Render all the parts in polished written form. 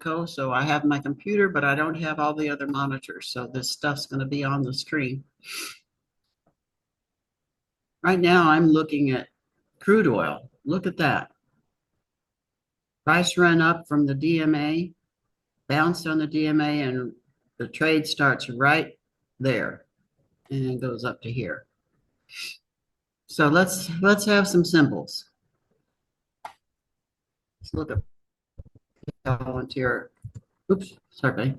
Mexico, so I have my computer, but I don't have all the other monitors. So this stuff's going to be on the screen. Right now, I'm looking at crude oil. Look at that. Price ran up from the DMA, bounced on the DMA, and the trade starts right there and goes up to here. So let's have some symbols. Let's look at volunteer. Oops, sorry.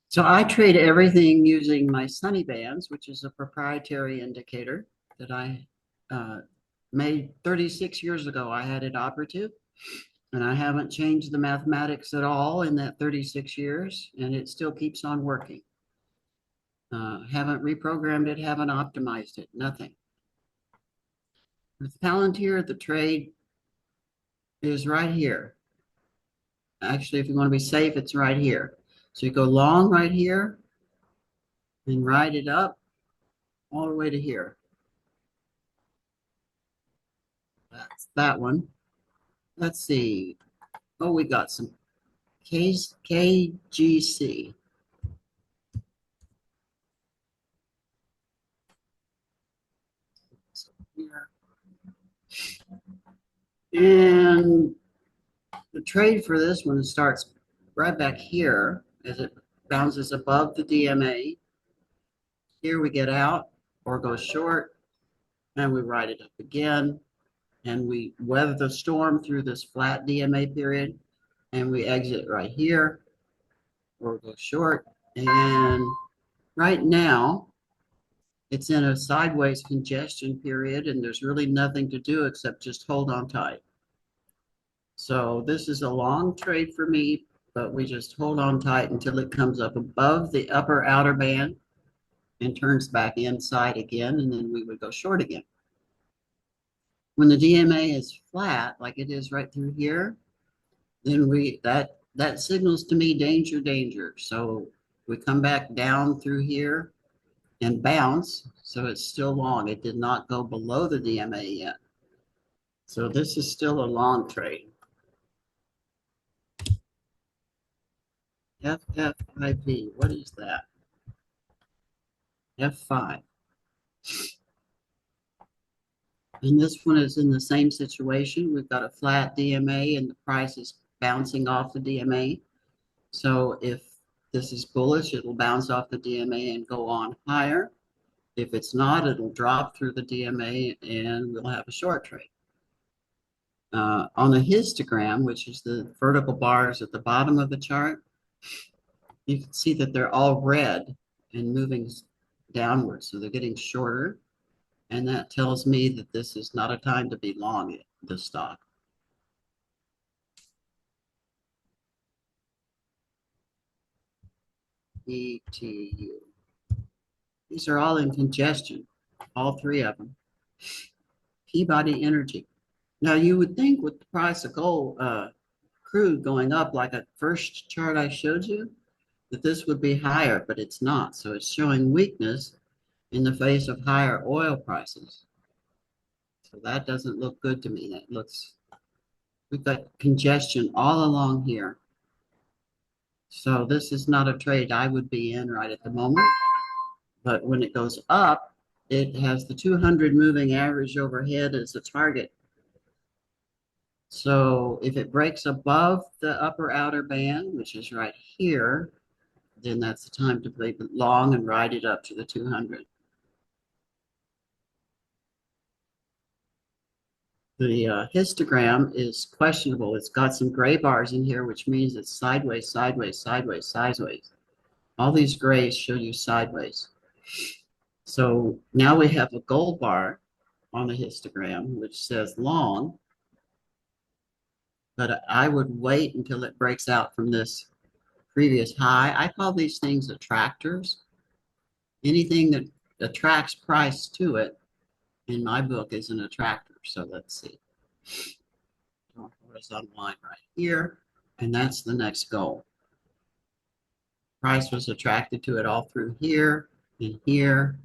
So I trade everything using my Sunny Bands, which is a proprietary indicator that I made 36 years ago. I had it operative, and I haven't changed the mathematics at all in that 36 years, and it still keeps on working. Haven't reprogrammed it, haven't optimized it, nothing. With Palantir, the trade is right here. Actually, if you want to be safe, it's right here. So you go long right here and ride it up all the way to here. That's that one. Let's see. Oh, we got some KGC. And the trade for this one starts right back here as it bounces above the DMA. Here we get out or go short, and we ride it up again, and we weather the storm through this flat DMA period, and we exit right here or go short. And right now, it's in a sideways congestion period, and there's really nothing to do except just hold on tight. So this is a long trade for me, but we just hold on tight until it comes up above the upper outer band and turns back inside again, and then we would go short again. When the DMA is flat, like it is right through here, then that signals to me danger, danger. So we come back down through here and bounce, so it's still long. It did not go below the DMA yet. So this is still a long trade. FFIV, what is that? F5. And this one is in the same situation. We've got a flat DMA and the price is bouncing off the DMA. So if this is bullish, it'll bounce off the DMA and go on higher. If it's not, it'll drop through the DMA and we'll have a short trade. On the histogram, which is the vertical bars at the bottom of the chart, you can see that they're all red and moving downwards. So they're getting shorter. And that tells me that this is not a time to be long the stock. ETU. These are all in congestion, all three of them. Peabody Energy. Now you would think with the price of gold, crude going up like a first chart I showed you, that this would be higher, but it's not. So it's showing weakness in the face of higher oil prices. So that doesn't look good to me. That looks, we've got congestion all along here. So this is not a trade I would be in right at the moment. But when it goes up, it has the 200 moving average overhead as a target. So if it breaks above the upper outer band, which is right here, then that's the time to play long and ride it up to the 200. The histogram is questionable. It's got some gray bars in here, which means it's sideways, sideways, sideways, sideways. All these grays show you sideways. So now we have a gold bar on the histogram, which says long, but I would wait until it breaks out from this previous high. I call these things attractors. Anything that attracts price to it, in my book, is an attractor. So let's see. Horizontal line right here, and that's the next goal. Price was attracted to it all through here and here,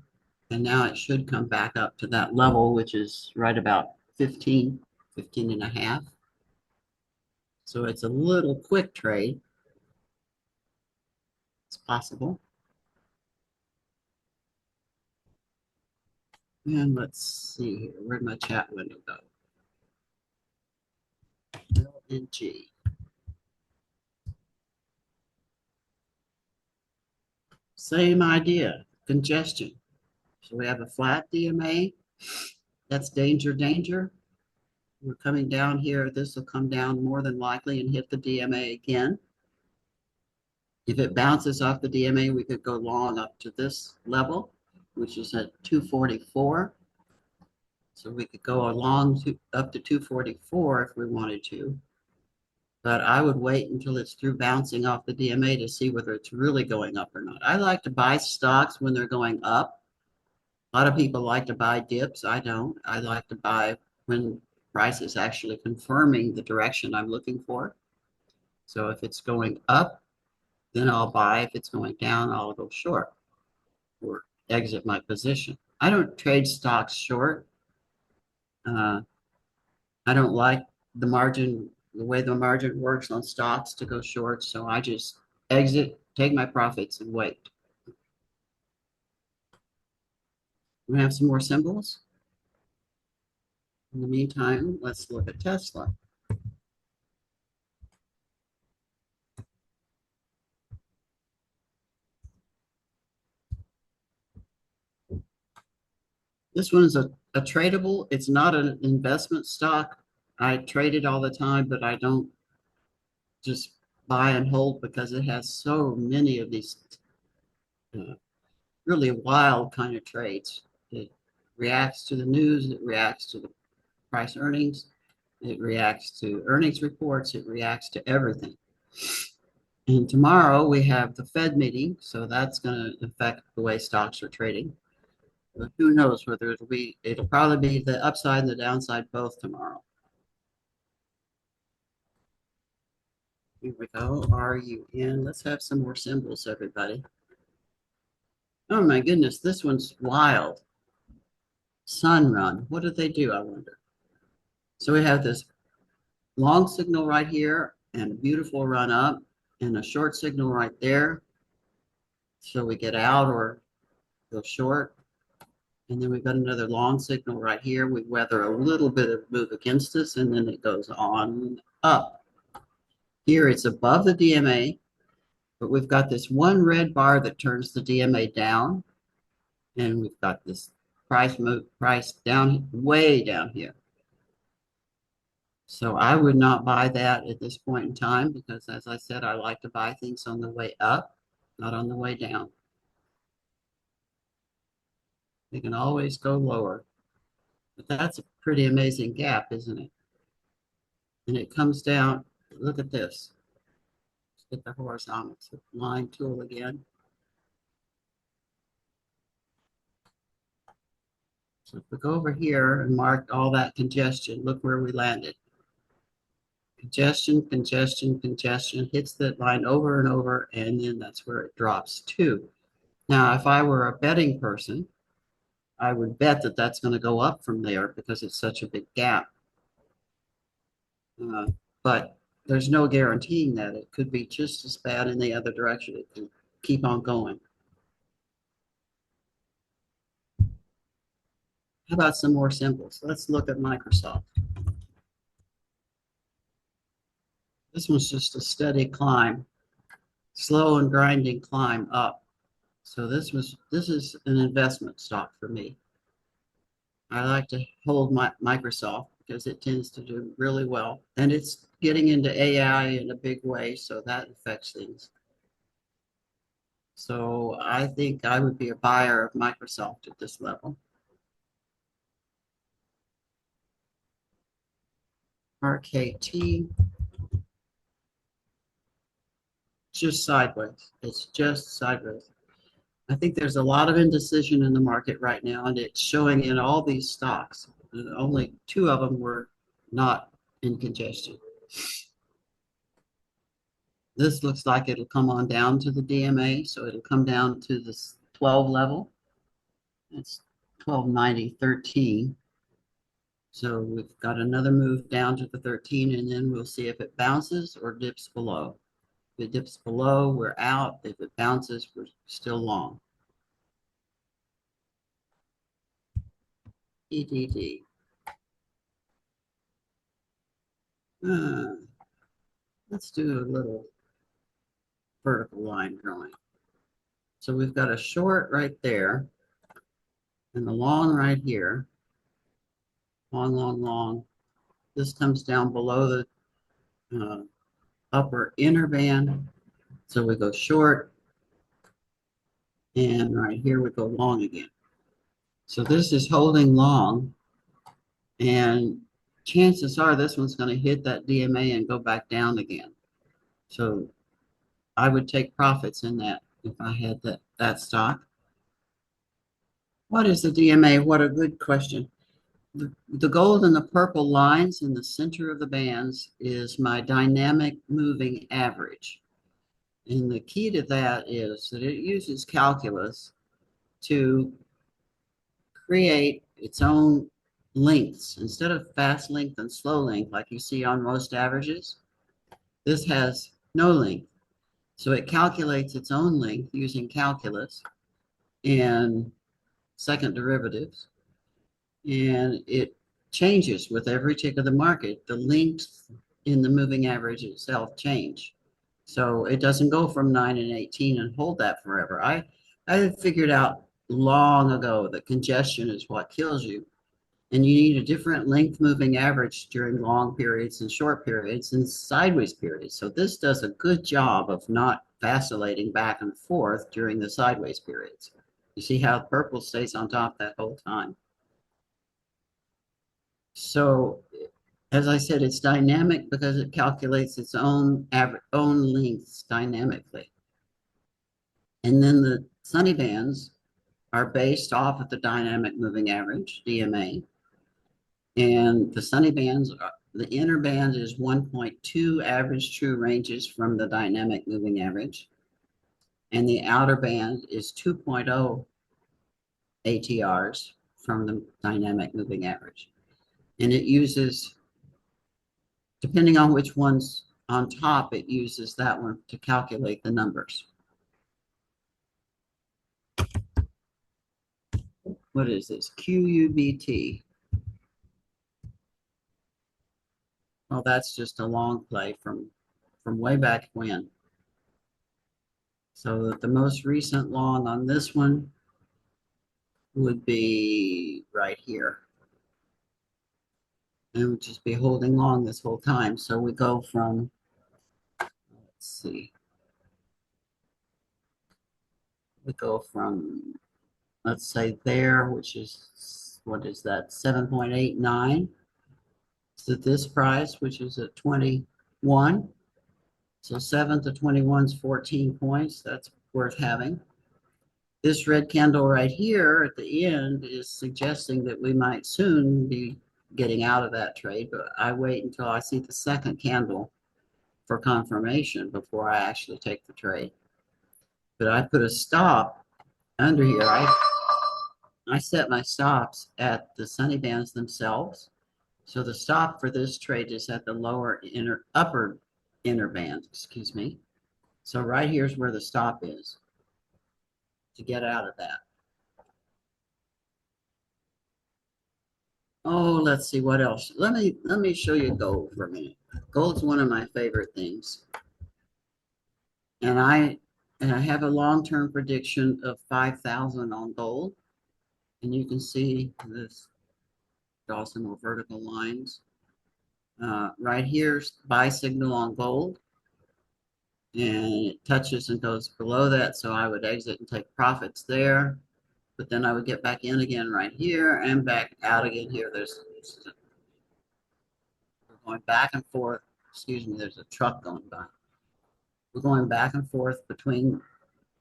and now it should come back up to that level, which is right about 15 15 and a half. So it's a little quick trade. It's possible. And let's see here. Where'd my chat window go? LNG. Same idea, congestion. So we have a flat DMA. That's danger, danger. We're coming down here. This will come down more than likely and hit the DMA again. If it bounces off the DMA, we could go long up to this level, which is at 244. So we could go along up to 244 if we wanted to. But I would wait until it's through bouncing off the DMA to see whether it's really going up or not. I like to buy stocks when they're going up. A lot of people like to buy dips. I don't. I like to buy when price is actually confirming the direction I'm looking for. So if it's going up, then I'll buy. If it's going down, I'll go short or exit my position. I don't trade stocks short. I don't like the margin, the way the margin works on stocks to go short. So I just exit, take my profits, and wait. We have some more symbols. In the meantime, let's look at Tesla. This one is a tradable. It's not an investment stock. I trade it all the time, but I don't just buy and hold because it has so many of these uh, really wild kind of trades. It reacts to the news. It reacts to the price earnings. It reacts to earnings reports. It reacts to everything. And tomorrow we have the Fed meeting, so that's going to affect the way stocks are trading. But who knows whether it'll probably be the upside and the downside both tomorrow. Here we go. Are you in? Let's have some more symbols, everybody. Oh my goodness, this one's wild. Sun run. What did they do, I wonder? So we have this long signal right here and a beautiful run up and a short signal right there. So we get out or go short. And then we've got another long signal right here. We weather a little bit of move against us, and then it goes on up. Here it's above the DMA, but we've got this one red bar that turns the DMA down, and we've got this price down, way down here. So I would not buy that at this point in time because, as I said, I like to buy things on the way up, not on the way down. They can always go lower. But that's a pretty amazing gap, isn't it? And it comes down, look at this. Let's get the horizontal line tool again. So if we go over here and mark all that congestion, look where we landed. Congestion, congestion, congestion, hits that line over and over, and then that's where it drops to. Now, if I were a betting person, I would bet that that's going to go up from there because it's such a big gap. But there's no guaranteeing that. It could be just as bad in the other direction. It can keep on going. How about some more symbols? Let's look at Microsoft. This one's just a steady climb, slow and grinding climb up. So this is an investment stock for me. I like to hold my Microsoft because it tends to do really well. And it's getting into AI in a big way, so that affects things. So I think I would be a buyer of Microsoft at this level. RKT, just sideways. It's just sideways. I think there's a lot of indecision in the market right now, and it's showing in all these stocks. Only two of them were not in congestion. This looks like it'll come on down to the DMA, so it'll come down to this 12 level. It's 1290.13. So we've got another move down to the 13, and then we'll see if it bounces or dips below. If it dips below, we're out. If it bounces, we're still long. EDD. Let's do a little vertical line drawing. So we've got a short right there and the long right here. Long, long, long. This comes down below the upper inner band. So we go short, and right here we go long again. So this is holding long, and chances are this one's going to hit that DMA and go back down again. So I would take profits in that if I had that stock. What is the DMA? What a good question. The gold and the purple lines in the center of the bands is my dynamic moving average. And the key to that is that it uses calculus to create its own lengths. Instead of fast length and slow length like you see on most averages, this has no length. So it calculates its own length using calculus and second derivatives, and it changes with every tick of the market. The length in the moving average itself change. So it doesn't go from 9 and 18 and hold that forever. I figured out long ago that congestion is what kills you. And you need a different length moving average during long periods and short periods and sideways periods. So this does a good job of not vacillating back and forth during the sideways periods. You see how purple stays on top that whole time. So as I said, it's dynamic because it calculates its own lengths dynamically. And then the sunny bands are based off of the dynamic moving average, DMA. And the sunny bands, the inner band is 1.2 average true ranges from the dynamic moving average. And the outer band is 2.0 ATRs from the dynamic moving average. And it uses, depending on which one's on top, it uses that one to calculate the numbers. What is this? QUBT. Well, that's just a long play from way back when. So that the most recent long on this one would be right here. And would just be holding long this whole time. So we go from, let's see, we go from, let's say there, which is, what is that, 7.89 to this price, which is at 21. So 7 to 21 is 14 points. That's worth having. This red candle right here at the end is suggesting that we might soon be getting out of that trade, but I wait until I see the second candle for confirmation before I actually take the trade. But I put a stop under here. I set my stops at the sunny bands themselves. So the stop for this trade is at the upper inner band, excuse me. So right here's where the stop is to get out of that. Oh, let's see what else. Let me show you gold for a minute. Gold's one of my favorite things. And I have a long-term prediction of 5,000 on gold. And you can see this, draw some more vertical lines. Right here's buy signal on gold. And it touches and goes below that. So I would exit and take profits there. But then I would get back in again right here and back out again here. We're going back and forth. Excuse me, there's a truck going by. We're going back and forth between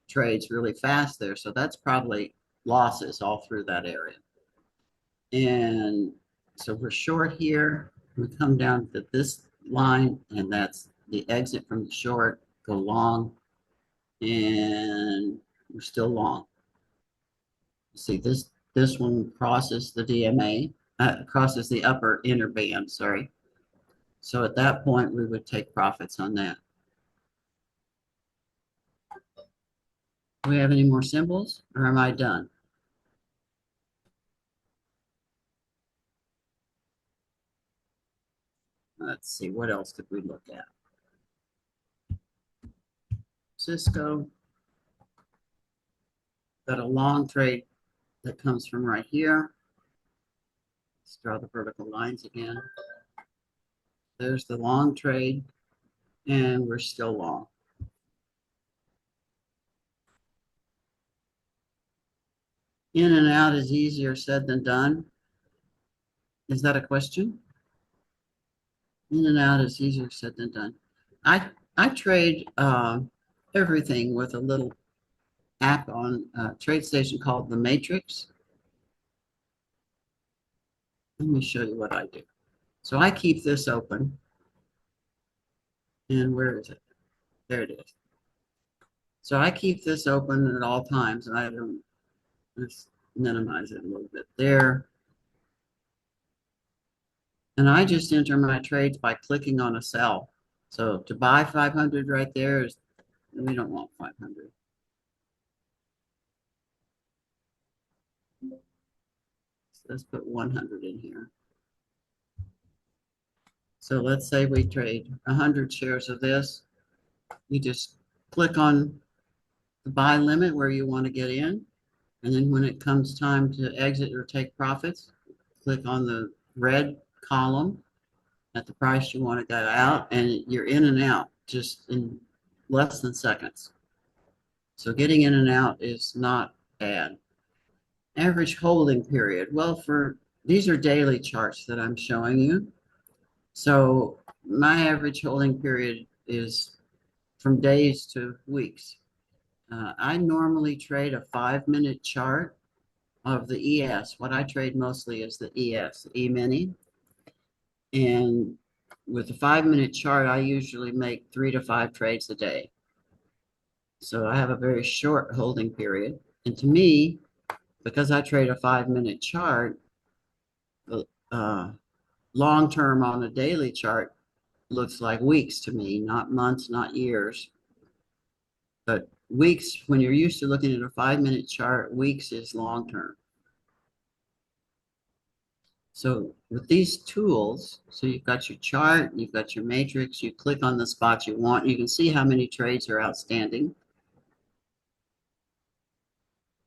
trades really fast there. So that's probably losses all through that area. And so we're short here. We come down to this line, and that's the exit from the short, go long, and we're still long. See, this one crosses the DMA. crosses the upper inner band, sorry. So at that point, we would take profits on that. Do we have any more symbols or am I done? Let's see, what else did we look at? Cisco, got a long trade that comes from right here. Let's draw the vertical lines again. There's the long trade, and we're still long. In and out is easier said than done. Is that a question? In and out is easier said than done. I trade everything with a little app on TradeStation called the Matrix. Let me show you what I do. So I keep this open. And where is it? There it is. So I keep this open at all times. And I don't, let's minimize it a little bit there. And I just enter my trades by clicking on a cell. So to buy 500 right there is, we don't want 500. So let's put 100 in here. So let's say we trade 100 shares of this. You just click on the buy limit where you want to get in. And then when it comes time to exit or take profits, click on the red column at the price you want to get out, and you're in and out just in less than seconds. So getting in and out is not bad. Average holding period. Well, for these are daily charts that I'm showing you. So my average holding period is from days to weeks. I normally trade a 5-minute chart of the ES. What I trade mostly is the ES, the E-mini. And with a 5-minute chart, I usually make 3 to 5 trades a day. So I have a very short holding period. And to me, because I trade a 5-minute chart, long term on a daily chart looks like weeks to me, not months, not years. But weeks, when you're used to looking at a 5-minute chart, weeks is long term. So with these tools, so you've got your chart, you've got your matrix, you click on the spots you want, you can see how many trades are outstanding.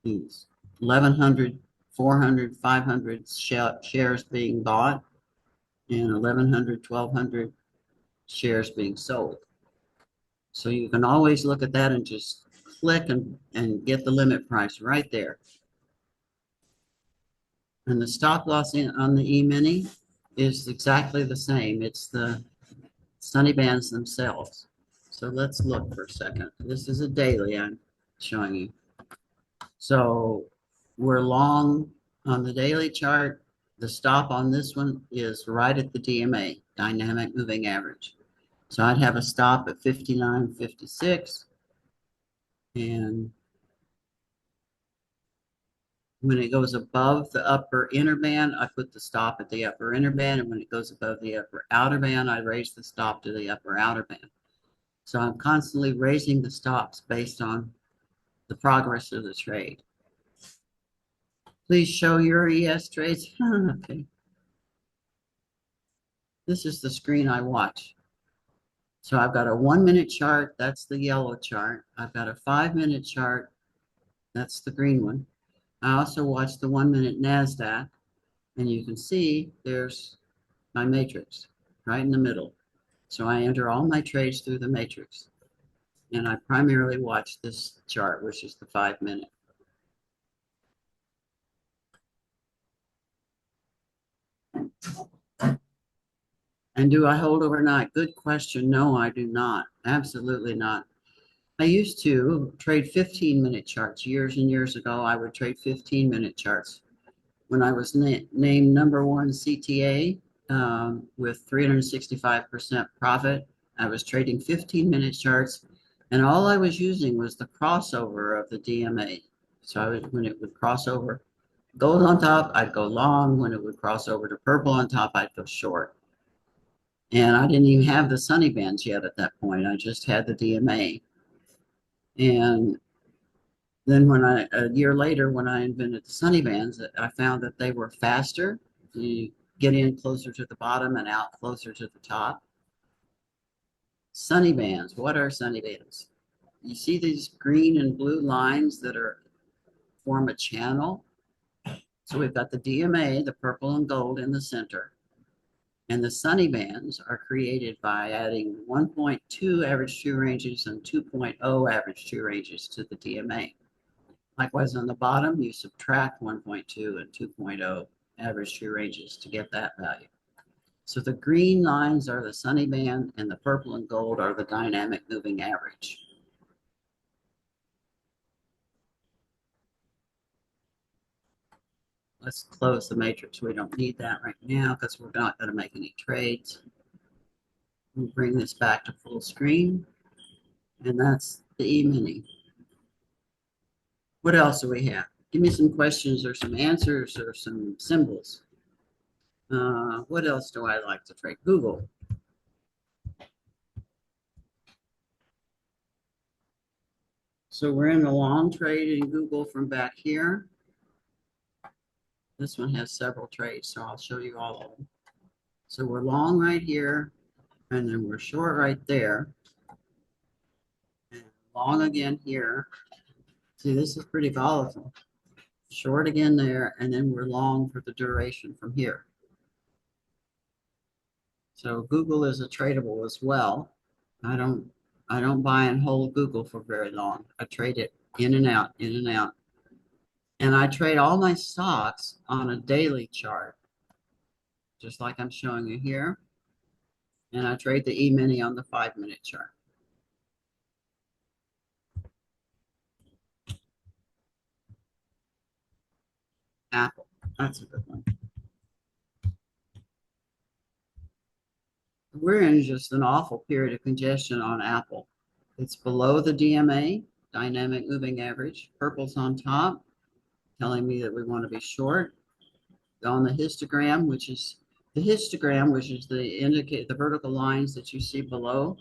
These 1,100, 400, 500 shares being bought and 1,100, 1,200 shares being sold. So you can always look at that and just click and get the limit price right there. And the stop loss on the E-mini is exactly the same. It's the sunny bands themselves. So let's look for a second. This is a daily I'm showing you. So we're long on the daily chart. The stop on this one is right at the DMA, dynamic moving average. So I'd have a stop at 59.56. And when it goes above the upper inner band, I put the stop at the upper inner band. And when it goes above the upper outer band, I raise the stop to the upper outer band. So I'm constantly raising the stops based on the progress of the trade. Please show your ES trades. Okay. This is the screen I watch. So I've got a 1-minute chart. That's the yellow chart. I've got a 5-minute chart. That's the green one. I also watch the 1-minute NASDAQ. And you can see there's my matrix right in the middle. So I enter all my trades through the matrix. And I primarily watch this chart, which is the 5-minute. And do I hold overnight? Good question. No, I do not. Absolutely not. I used to trade 15-minute charts. Years and years ago, I would trade 15-minute charts. When I was named number one CTA with 365% profit, I was trading 15-minute charts, and all I was using was the crossover of the DMA. So when it would cross over, Gold on top, I'd go long. When it would cross over to purple on top, I'd go short. And I didn't even have the sunny bands yet at that point. I just had the DMA. And then a year later, when I invented the sunny bands, I found that they were faster. You get in closer to the bottom and out closer to the top. Sunny bands. What are sunny bands? You see these green and blue lines that form a channel. So we've got the DMA, the purple and gold in the center. And the sunny bands are created by adding 1.2 average true ranges and 2.0 average true ranges to the DMA. Likewise, on the bottom, you subtract 1.2 and 2.0 average true ranges to get that value. So the green lines are the sunny band, and the purple and gold are the dynamic moving average. Let's close the matrix. We don't need that right now because we're not going to make any trades. We'll bring this back to full screen, and that's the E-mini. What else do we have? Give me some questions or some answers or some symbols. What else do I like to trade? Google. So we're in a long trade in Google from back here. This one has several trades, so I'll show you all of them. So we're long right here, and then we're short right there, and long again here. See, this is pretty volatile. Short again there, and then we're long for the duration from here. So Google is a tradable as well. I don't buy and hold Google for very long. I trade it in and out, in and out. And I trade all my stocks on a daily chart, just like I'm showing you here. And I trade the E-mini on the 5-minute chart. Apple, that's a good one. We're in just an awful period of congestion on Apple. It's below the DMA, dynamic moving average. Purple's on top, telling me that we want to be short. On the histogram, which is the vertical lines that you see below.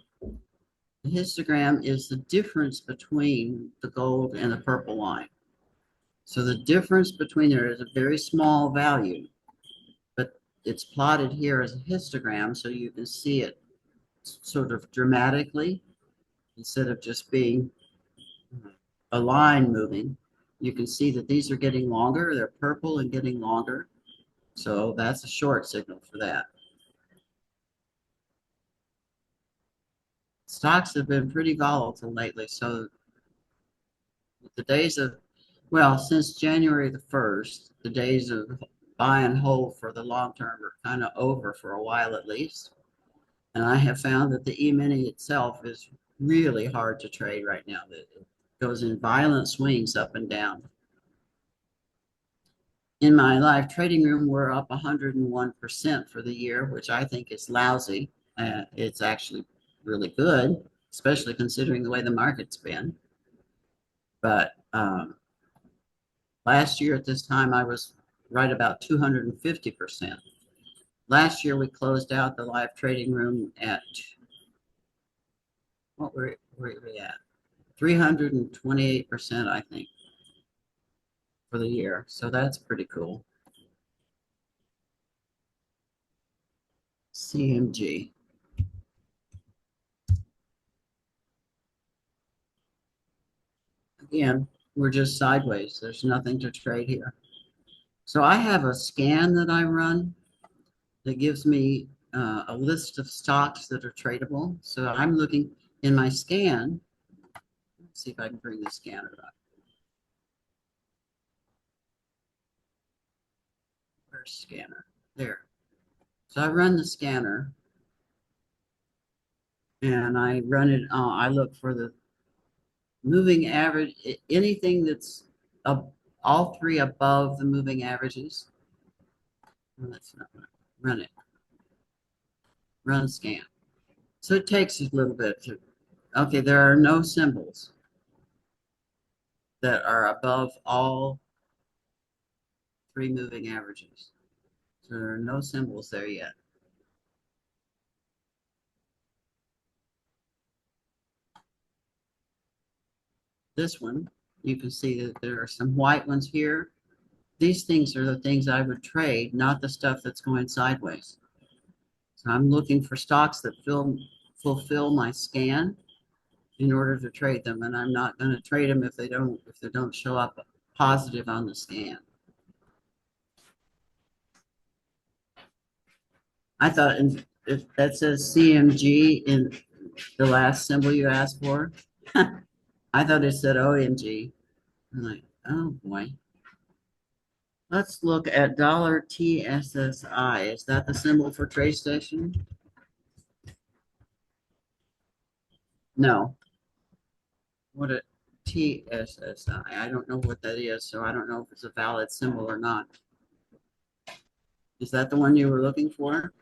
The histogram is the difference between the gold and the purple line. So the difference between there is a very small value, but it's plotted here as a histogram so you can see it sort of dramatically instead of just being a line moving. You can see that these are getting longer. They're purple and getting longer. So that's a short signal for that. Stocks have been pretty volatile lately. So the days of, well, since January the 1st, the days of buy and hold for the long term are kind of over for a while at least. And I have found that the E-mini itself is really hard to trade right now. It goes in violent swings up and down. In my live trading room, we're up 101% for the year, which I think is lousy. It's actually really good, especially considering the way the market's been. But last year at this time, I was right about 250%. Last year, we closed out the live trading room at, what were we at? 328%, I think, for the year. So that's pretty cool. CMG. Again, we're just sideways. There's nothing to trade here. So I have a scan that I run that gives me a list of stocks that are tradable. So I'm looking in my scan. Let's see if I can bring the scanner up. Where's scanner? There. So I run the scanner and I run it. I look for the moving average, anything that's all three above the moving averages. Let's not run it. Run scan. So it takes a little bit to, okay, there are no symbols that are above all 3 moving averages. So there are no symbols there yet. This one, you can see that there are some white ones here. These things are the things I would trade, not the stuff that's going sideways. So I'm looking for stocks that fulfill my scan in order to trade them, and I'm not going to trade them if they don't show up positive on the scan. I thought if that says CMG in the last symbol you asked for, I thought it said OMG. I'm like, oh boy. Let's look at dollar TSSI. Is that the symbol for TradeStation? No. What a TSSI. I don't know what that is, so I don't know if it's a valid symbol or not. Is that the one you were looking for?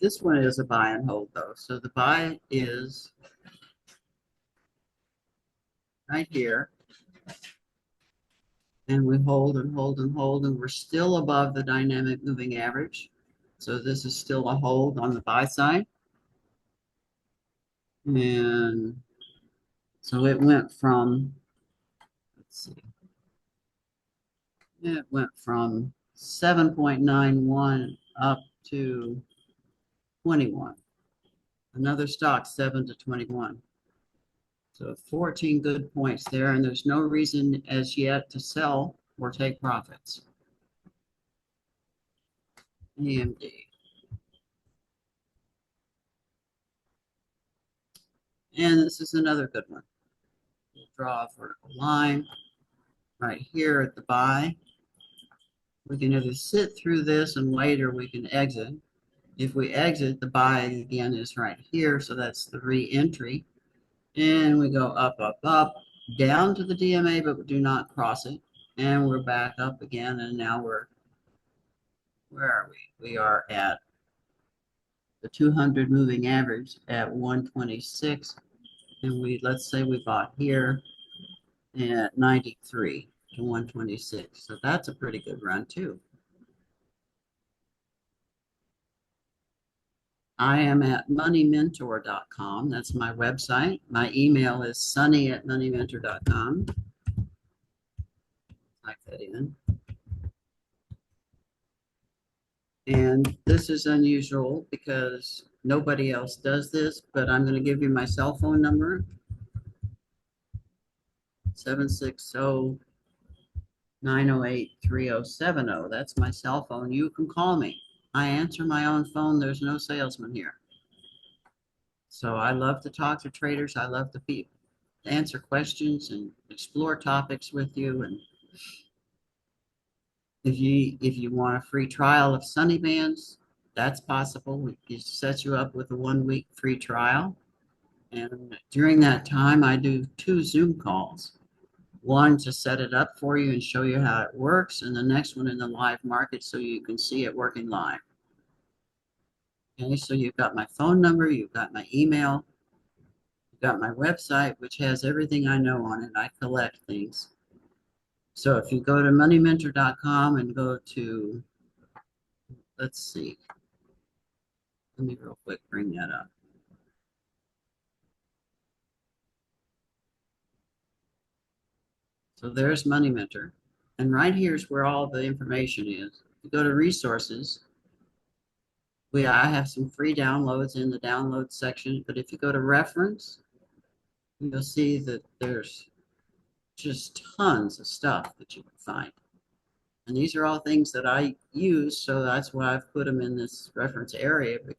This one is a buy and hold though. So the buy is right here. And we hold and hold and hold, and we're still above the dynamic moving average. So this is still a hold on the buy side. And so it went from, let's see, it went from 7.91 up to 21. Another stock, 7 to 21. So 14 good points there, and there's no reason as yet to sell or take profits. AMD. And this is another good one. We'll draw a vertical line right here at the buy. We can either sit through this and wait, or we can exit. If we exit, the buy again is right here, so that's the re-entry. And we go up, up, up, down to the DMA, but we do not cross it. And we're back up again, and now where are we? We are at the 200 moving average at 126. And let's say we bought here at 93 to 126. So that's a pretty good run too. I am at moneymentor.com. That's my website. My email is sunny@moneymentor.com. Type that in. And this is unusual because nobody else does this, but I'm going to give you my cell phone number. 760-908-3070. That's my cell phone. You can call me. I answer my own phone. There's no salesman here. So I love to talk to traders. I love to answer questions and explore topics with you. And if you want a free trial of Sunny Bands, that's possible. We can set you up with a 1-week free trial. And during that time, I do 2 Zoom calls. One to set it up for you and show you how it works, and the next one in the live market so you can see it working live. Okay, so you've got my phone number, you've got my email, you've got my website, which has everything I know on it. I collect things. So if you go to moneymentor.com and go to, let's see, let me real quick bring that up. So there's Money Mentor. And right here's where all the information is. If you go to resources, I have some free downloads in the download section, but if you go to reference, you'll see that there's just tons of stuff that you can find. And these are all things that I use, so that's why I've put them in this reference area, because